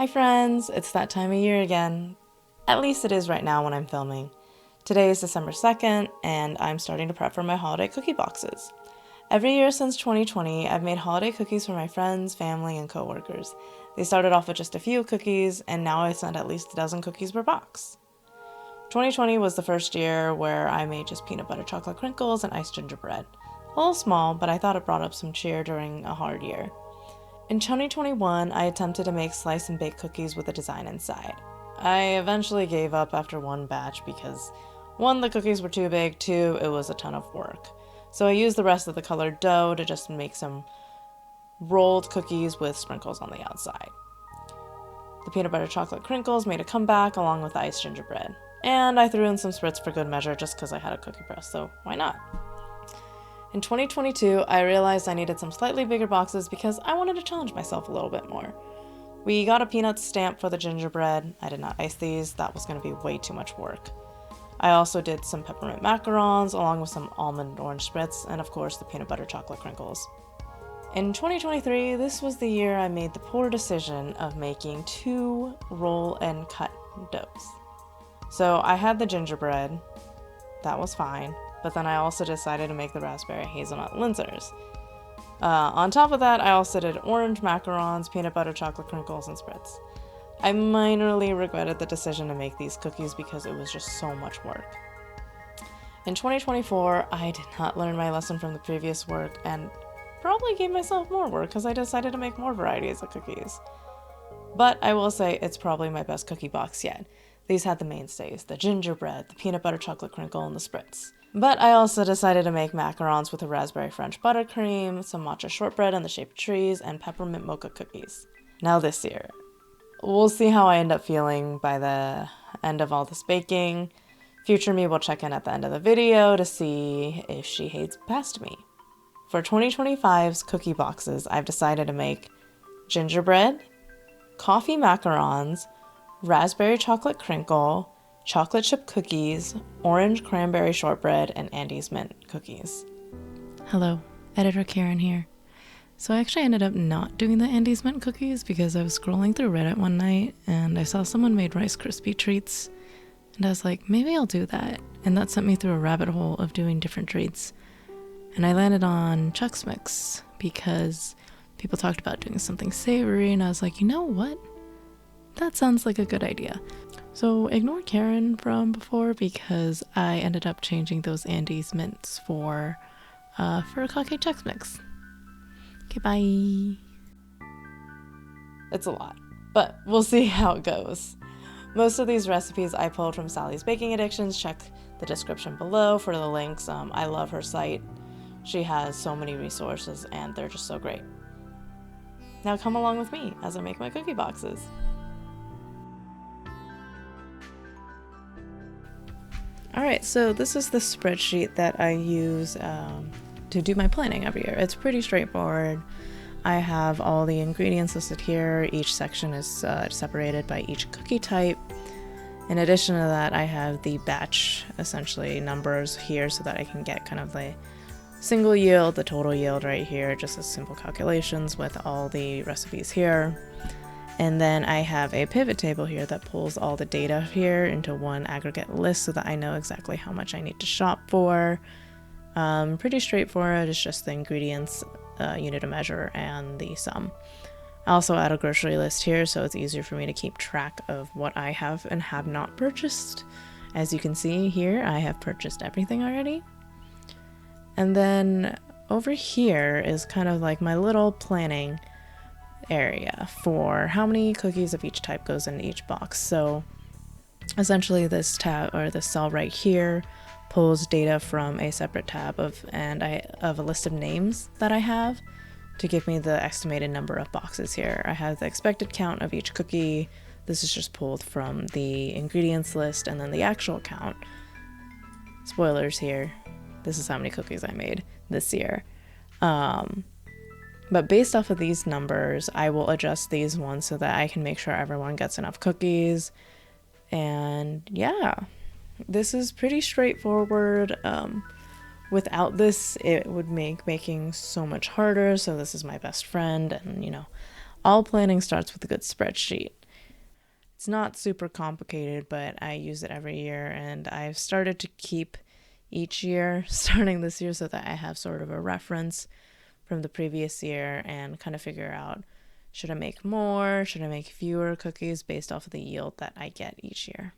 Hi friends, it's that time of year again. At least it is right now when I'm filming. Today is December 2nd, and I'm starting to prep for my holiday cookie boxes. Every year since 2020, I've made holiday cookies for my friends, family, and coworkers. They started off with just a few cookies, and now I send at least a dozen cookies per box. 2020 was the first year where I made just peanut butter chocolate crinkles and iced gingerbread. A little small, but I thought it brought up some cheer during a hard year. In 2021, I attempted to make slice and bake cookies with a design inside. I eventually gave up after one batch because 1, the cookies were too big, 2, it was a ton of work. So I used the rest of the colored dough to just make some rolled cookies with sprinkles on the outside. The peanut butter chocolate crinkles made a comeback along with the iced gingerbread. And I threw in some spritz for good measure just because I had a cookie press, so why not? In 2022, I realized I needed some slightly bigger boxes because I wanted to challenge myself a little bit more. We got a peanut stamp for the gingerbread. I did not ice these, that was going to be way too much work. I also did some peppermint macarons along with some almond orange spritz and of course the peanut butter chocolate crinkles. In 2023, this was the year I made the poor decision of making 2 roll and cut doughs. So I had the gingerbread, that was fine. But then I also decided to make the raspberry hazelnut Linzers. On top of that, I also did orange macarons, peanut butter chocolate crinkles, and spritz. I minorly regretted the decision to make these cookies because it was just so much work. In 2024, I did not learn my lesson from the previous work and probably gave myself more work because I decided to make more varieties of cookies. But I will say it's probably my best cookie box yet. These had the mainstays, the gingerbread, the peanut butter chocolate crinkle, and the spritz. But I also decided to make macarons with a raspberry French buttercream, some matcha shortbread in the shape of trees, and peppermint mocha cookies. Now this year, we'll see how I end up feeling by the end of all this baking. Future me will check in at the end of the video to see if she hates past me. For 2025's cookie boxes, I've decided to make gingerbread, coffee macarons, raspberry chocolate crinkle, chocolate chip cookies, orange cranberry shortbread, and Andes mint cookies. Hello, editor Karen here. So I actually ended up not doing the Andes mint cookies because I was scrolling through Reddit one night and I saw someone made Rice Krispie treats and I was like, maybe I'll do that. And that sent me through a rabbit hole of doing different treats. And I landed on Chex Mix because people talked about doing something savory and I was like, you know what? That sounds like a good idea. So ignore Karen from before because I ended up changing those Andes mints for Furikake Chex Mix. Okay, bye. It's a lot, but we'll see how it goes. Most of these recipes I pulled from Sally's Baking Addictions. Check the description below for the links. I love her site. She has so many resources and they're just so great. Now come along with me as I make my cookie boxes. Alright, so this is the spreadsheet that I use to do my planning every year. It's pretty straightforward. I have all the ingredients listed here. Each section is separated by each cookie type. In addition to that, I have the batch, essentially, numbers here so that I can get kind of the single yield, the total yield right here, just as simple calculations with all the recipes here. And then I have a pivot table here that pulls all the data here into one aggregate list so that I know exactly how much I need to shop for. Pretty straightforward, it's just the ingredients, unit of measure, and the sum. I also add a grocery list here so it's easier for me to keep track of what I have and have not purchased. As you can see here, I have purchased everything already. And then over here is kind of like my little planning area for how many cookies of each type goes into each box. So essentially this tab or this cell right here pulls data from a separate tab of a list of names that I have to give me the estimated number of boxes here. I have the expected count of each cookie. This is just pulled from the ingredients list, and then the actual count. Spoilers here. This is how many cookies I made this year. But based off of these numbers, I will adjust these ones so that I can make sure everyone gets enough cookies. And yeah, this is pretty straightforward. Without this, it would make making so much harder. So this is my best friend. And, you know, all planning starts with a good spreadsheet. It's not super complicated, but I use it every year, and I've started to keep each year starting this year so that I have sort of a reference from the previous year and kind of figure out, should I make more, should I make fewer cookies based off of the yield that I get each year.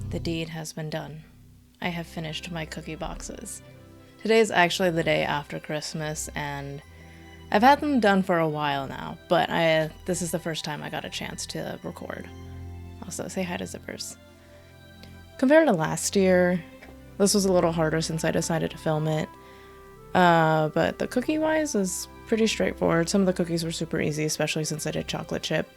The deed has been done. I have finished my cookie boxes. Today is actually the day after Christmas, and I've had them done for a while now, but this is the first time I got a chance to record. Also, say hi to Zippers. Compared to last year, this was a little harder since I decided to film it, but the cookie-wise is pretty straightforward. Some of the cookies were super easy, especially since I did chocolate chip.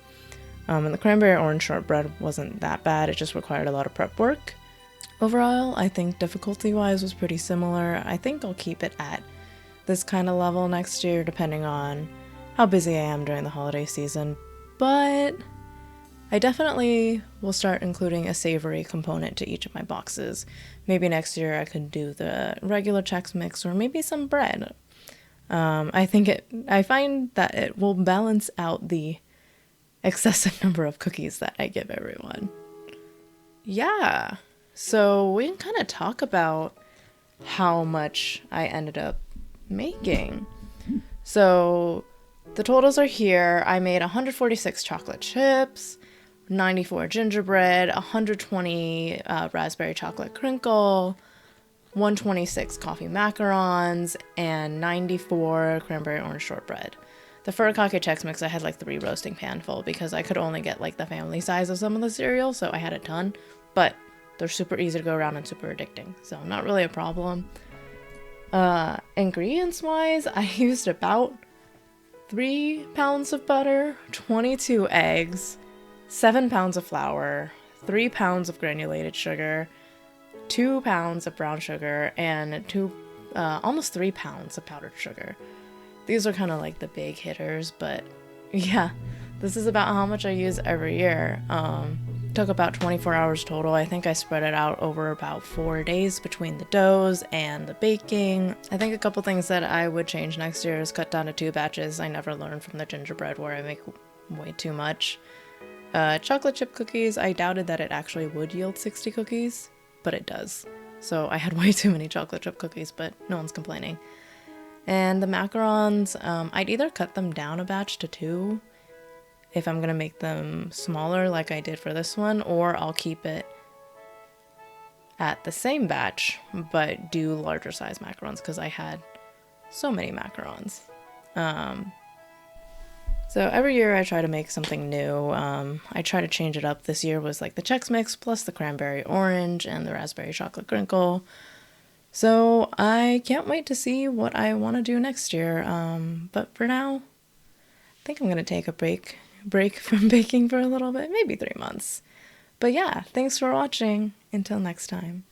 And the Cranberry Orange shortbread wasn't that bad, it just required a lot of prep work. Overall, I think difficulty-wise was pretty similar. I think I'll keep it at this kind of level next year, depending on how busy I am during the holiday season. But I definitely will start including a savory component to each of my boxes. Maybe next year I could do the regular Chex Mix or maybe some bread. I find that it will balance out the excessive number of cookies that I give everyone. Yeah, So we can kind of talk about how much I ended up making. So the totals are here. I made 146 chocolate chips, 94 gingerbread, 120 raspberry chocolate crinkle, 126 coffee macarons, and 94 cranberry orange shortbread. The Furikake Chex mix, I had like 3 roasting pan full because I could only get like the family size of some of the cereal, so I had a ton. But they're super easy to go around and super addicting, so not really a problem. Ingredients wise, I used about 3 pounds of butter, 22 eggs, 7 pounds of flour, 3 pounds of granulated sugar, 2 pounds of brown sugar, and almost 3 pounds of powdered sugar. These are kind of like the big hitters, but yeah, this is about how much I use every year. Took about 24 hours total. I think I spread it out over about 4 days between the doughs and the baking. I think a couple things that I would change next year is cut down to 2 batches. I never learned from the gingerbread where I make way too much. Chocolate chip cookies, I doubted that it actually would yield 60 cookies, but it does. So I had way too many chocolate chip cookies, but no one's complaining. And the macarons, I'd either cut them down a batch to 2 if I'm gonna make them smaller like I did for this one, or I'll keep it at the same batch but do larger size macarons because I had so many macarons. So every year I try to make something new. I try to change it up. This year was like the Chex Mix plus the Cranberry Orange and the Raspberry Chocolate Crinkle. So I can't wait to see what I want to do next year. But for now, I think I'm going to take a break from baking for a little bit, maybe 3 months. But yeah, thanks for watching. Until next time.